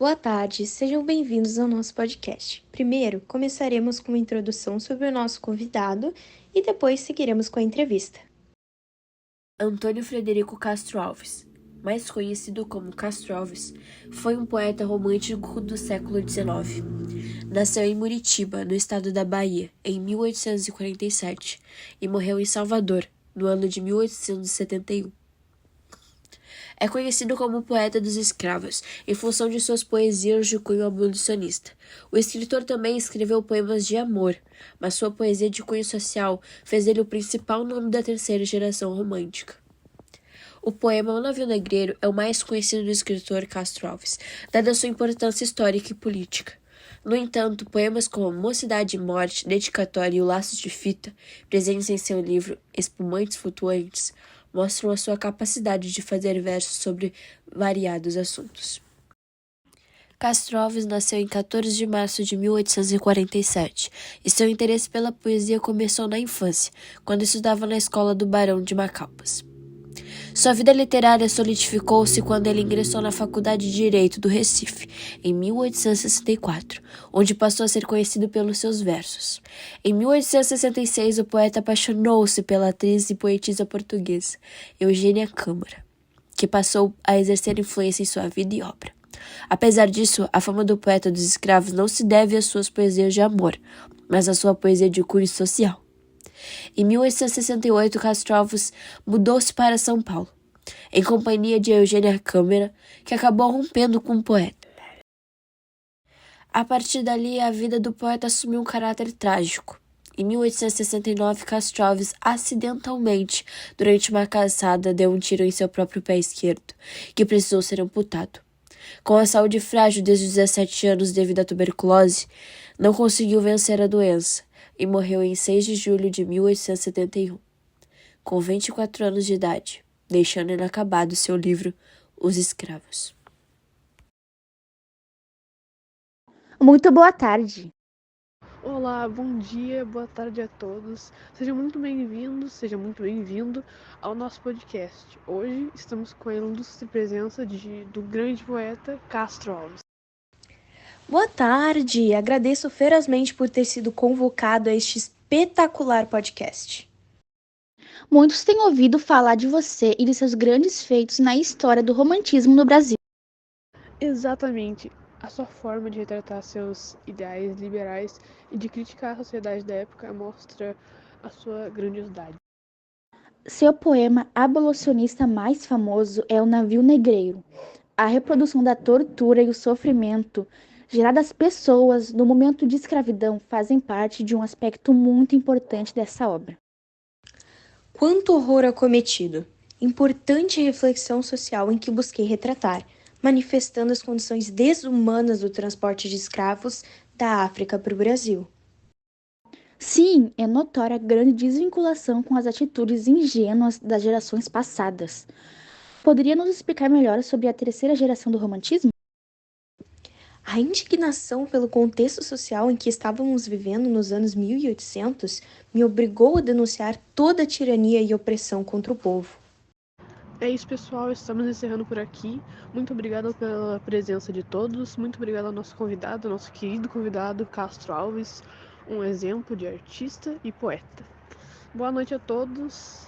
Boa tarde, sejam bem-vindos ao nosso podcast. Primeiro, começaremos com uma introdução sobre o nosso convidado e depois seguiremos com a entrevista. Antônio Frederico Castro Alves, mais conhecido como Castro Alves, foi um poeta romântico do século XIX. Nasceu em Muritiba, no estado da Bahia, em 1847 e morreu em Salvador, no ano de 1871. É conhecido como poeta dos escravos, em função de suas poesias de cunho abolicionista. O escritor também escreveu poemas de amor, mas sua poesia de cunho social fez dele o principal nome da terceira geração romântica. O poema O Navio Negreiro é o mais conhecido do escritor Castro Alves, dada sua importância histórica e política. No entanto, poemas como Mocidade e Morte, Dedicatória e O Laço de Fita, presentes em seu livro Espumantes Flutuantes, mostram a sua capacidade de fazer versos sobre variados assuntos. Castro Alves nasceu em 14 de março de 1847 e seu interesse pela poesia começou na infância, quando estudava na escola do Barão de Macalpas. Sua vida literária solidificou-se quando ele ingressou na Faculdade de Direito do Recife, em 1864, onde passou a ser conhecido pelos seus versos. Em 1866, o poeta apaixonou-se pela atriz e poetisa portuguesa, Eugênia Câmara, que passou a exercer influência em sua vida e obra. Apesar disso, a fama do poeta dos escravos não se deve às suas poesias de amor, mas à sua poesia de cunho social. Em 1868, Castro Alves mudou-se para São Paulo, em companhia de Eugênia Câmara, que acabou rompendo com o poeta. A partir dali, a vida do poeta assumiu um caráter trágico. Em 1869, Castro Alves, acidentalmente, durante uma caçada, deu um tiro em seu próprio pé esquerdo, que precisou ser amputado. Com a saúde frágil desde os 17 anos devido à tuberculose, não conseguiu vencer a doença e morreu em 6 de julho de 1871, com 24 anos de idade, deixando inacabado seu livro Os Escravos. Muito boa tarde. Olá, bom dia, boa tarde a todos. Sejam muito bem-vindos, seja muito bem-vindo ao nosso podcast. Hoje estamos com a ilustre presença do grande poeta Castro Alves. Boa tarde, agradeço ferozmente por ter sido convocado a este espetacular podcast. Muitos têm ouvido falar de você e de seus grandes feitos na história do romantismo no Brasil. Exatamente, a sua forma de retratar seus ideais liberais e de criticar a sociedade da época mostra a sua grandiosidade. Seu poema abolicionista mais famoso é O Navio Negreiro. A reprodução da tortura e o sofrimento gerado às pessoas no momento de escravidão fazem parte de um aspecto muito importante dessa obra. Quanto horror acometido! Importante reflexão social em que busquei retratar, manifestando as condições desumanas do transporte de escravos da África para o Brasil. Sim, é notória a grande desvinculação com as atitudes ingênuas das gerações passadas. Poderia nos explicar melhor sobre a terceira geração do romantismo? A indignação pelo contexto social em que estávamos vivendo nos anos 1800 me obrigou a denunciar toda a tirania e opressão contra o povo. É isso, pessoal, estamos encerrando por aqui. Muito obrigada pela presença de todos. Muito obrigada ao nosso convidado, nosso querido convidado Castro Alves, um exemplo de artista e poeta. Boa noite a todos.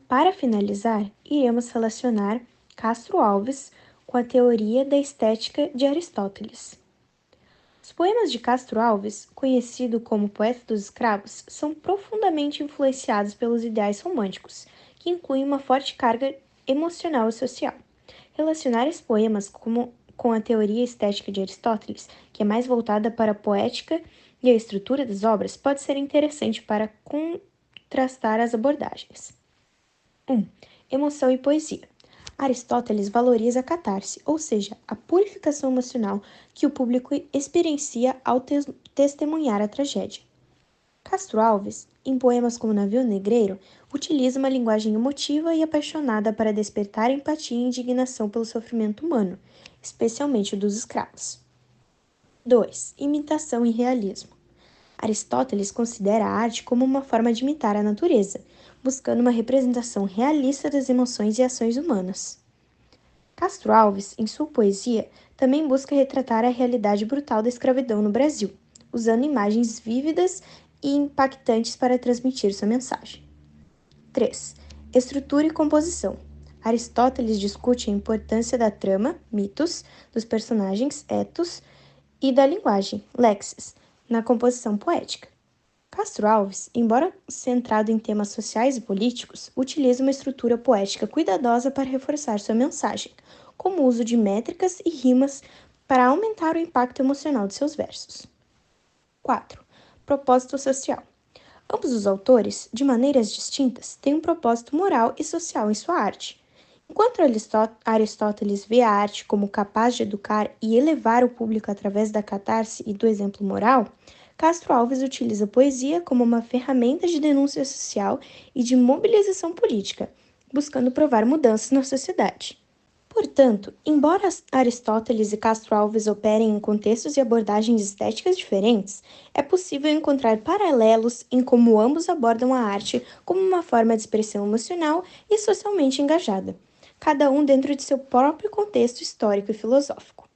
Para finalizar, iremos relacionar Castro Alves com a teoria da estética de Aristóteles. Os poemas de Castro Alves, conhecido como poeta dos escravos, são profundamente influenciados pelos ideais românticos, que incluem uma forte carga emocional e social. Relacionar esses poemas com a teoria estética de Aristóteles, que é mais voltada para a poética e a estrutura das obras, pode ser interessante para contrastar as abordagens. 1. Emoção e poesia. Aristóteles valoriza a catarse, ou seja, a purificação emocional que o público experiencia ao testemunhar a tragédia. Castro Alves, em poemas como Navio Negreiro, utiliza uma linguagem emotiva e apaixonada para despertar empatia e indignação pelo sofrimento humano, especialmente dos escravos. 2. Imitação e realismo. Aristóteles considera a arte como uma forma de imitar a natureza, buscando uma representação realista das emoções e ações humanas. Castro Alves, em sua poesia, também busca retratar a realidade brutal da escravidão no Brasil, usando imagens vívidas e impactantes para transmitir sua mensagem. 3. Estrutura e composição. Aristóteles discute a importância da trama, mitos, dos personagens, ethos, e da linguagem, lexis, na composição poética. Castro Alves, embora centrado em temas sociais e políticos, utiliza uma estrutura poética cuidadosa para reforçar sua mensagem, como o uso de métricas e rimas para aumentar o impacto emocional de seus versos. 4. Propósito social. Ambos os autores, de maneiras distintas, têm um propósito moral e social em sua arte. Enquanto Aristóteles vê a arte como capaz de educar e elevar o público através da catarse e do exemplo moral, Castro Alves utiliza a poesia como uma ferramenta de denúncia social e de mobilização política, buscando provar mudanças na sociedade. Portanto, embora Aristóteles e Castro Alves operem em contextos e abordagens estéticas diferentes, é possível encontrar paralelos em como ambos abordam a arte como uma forma de expressão emocional e socialmente engajada, cada um dentro de seu próprio contexto histórico e filosófico.